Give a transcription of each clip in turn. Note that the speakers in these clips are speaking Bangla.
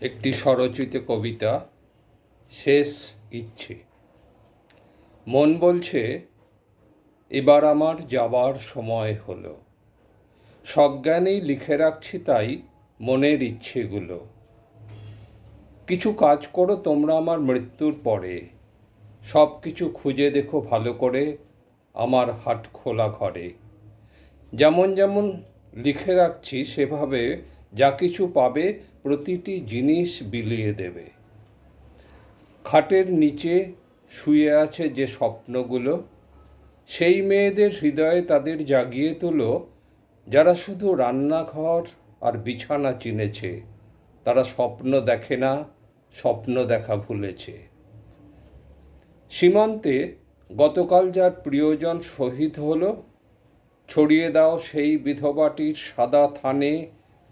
একটি স্বরচিত কবিতা, শেষ ইচ্ছে। মন বলছে এবার আমার যাবার সময় হলো। সজ্ঞানেই লিখে রাখছি তাই মনের ইচ্ছেগুলো। কিছু কাজ করো তোমরা আমার মৃত্যুর পরে, সব কিছু খুঁজে দেখো ভালো করে আমার হাট খোলা ঘরে। যেমন যেমন লিখে রাখছি সেভাবে যা কিছু পাবে প্রতিটি জিনিস বিলিয়ে দেবে। খাটের নিচে শুয়ে আছে যে স্বপ্নগুলো, সেই মেয়েদের হৃদয়ে তাদের জাগিয়ে তোলো যারা শুধু রান্নাঘর আর বিছানা চিনেছে। তারা স্বপ্ন দেখে না, স্বপ্ন দেখা ভুলেছে। সীমান্তে গতকাল যার প্রিয়জন শহীদ হলো, ছড়িয়ে দাও সেই বিধবাটির সাদা থানে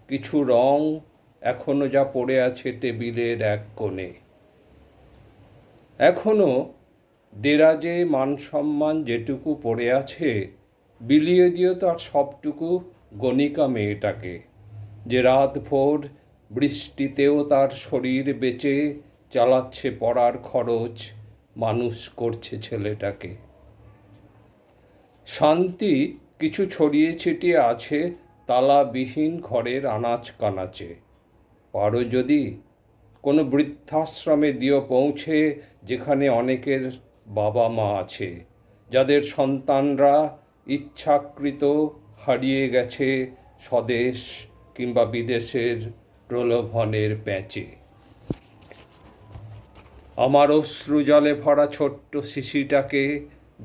কিছু রং এখনো যা পড়ে আছে টেবিলের এক কোণে। এখনো দেরাজে মান সম্মান যেটুকু পড়ে আছে, বিলিয়ে দিও তার সবটুকু গণিকা মেয়েটাকে, যে রাত ভোর বৃষ্টিতেও তার শরীর বেচে চালাচ্ছে পড়ার খরচ, মানুষ করছে ছেলেটাকে। শান্তি কিছু ছড়িয়ে ছিটিয়ে আছে তালাবিহীন ঘরের আনাচ কানাচে। পারো যদি কোনো বৃদ্ধাশ্রমে দিও পৌঁছে, যেখানে অনেকের বাবা মা আছে, যাদের সন্তানরা ইচ্ছাকৃত হারিয়ে গেছে স্বদেশ কিংবা বিদেশের প্রলোভনের প্যাঁচে। আমার অশ্রু জলে ভরা ছোট্ট শিশিটাকে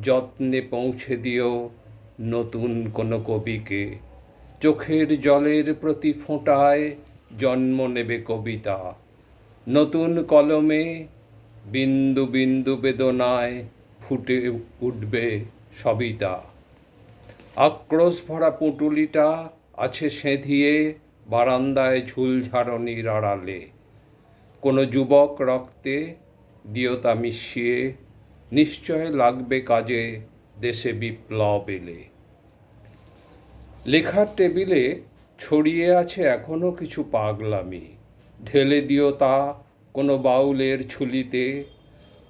যত্নে পৌঁছে দিও নতুন কোনো কবিকে। চোখের জলের প্রতি ফোঁটায় জন্ম নেবে কবিতা, নতুন কলমে বিন্দু বিন্দু বেদনায় ফুটে উঠবে সবিতা। আক্রোশ ভরা পুঁটুলিটা আছে সেঁধিয়ে বারান্দায় ঝুলঝারনির আড়ালে। কোনো যুবক রক্তে দিও তা মিশিয়ে, নিশ্চয় লাগবে কাজে দেশে বিপ্লব এলে। লেখার টেবিলে ছড়িয়ে আছে এখনো কিছু পাগলামি, ঢেলে দিও তা কোনো বাউলের ঝুলিতে।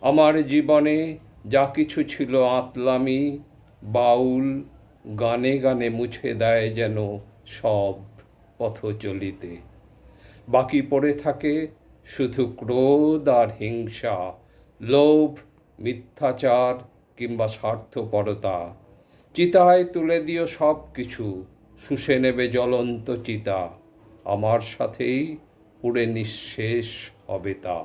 আমার জীবনে যা কিছু ছিল আতলামি, বাউল গানে গানে মুছে দেয় যেন সব পথচলিতে। বাকি পড়ে থাকে শুধু ক্রোধ আর হিংসা, লোভ, মিথ্যাচার কিংবা স্বার্থপরতা। চিতায় তুলে দিও সব কিছু, শুষে নেবে জ্বলন্ত চিতা। আমার সাথেই পুড়ে নিঃশেষ হবে তা।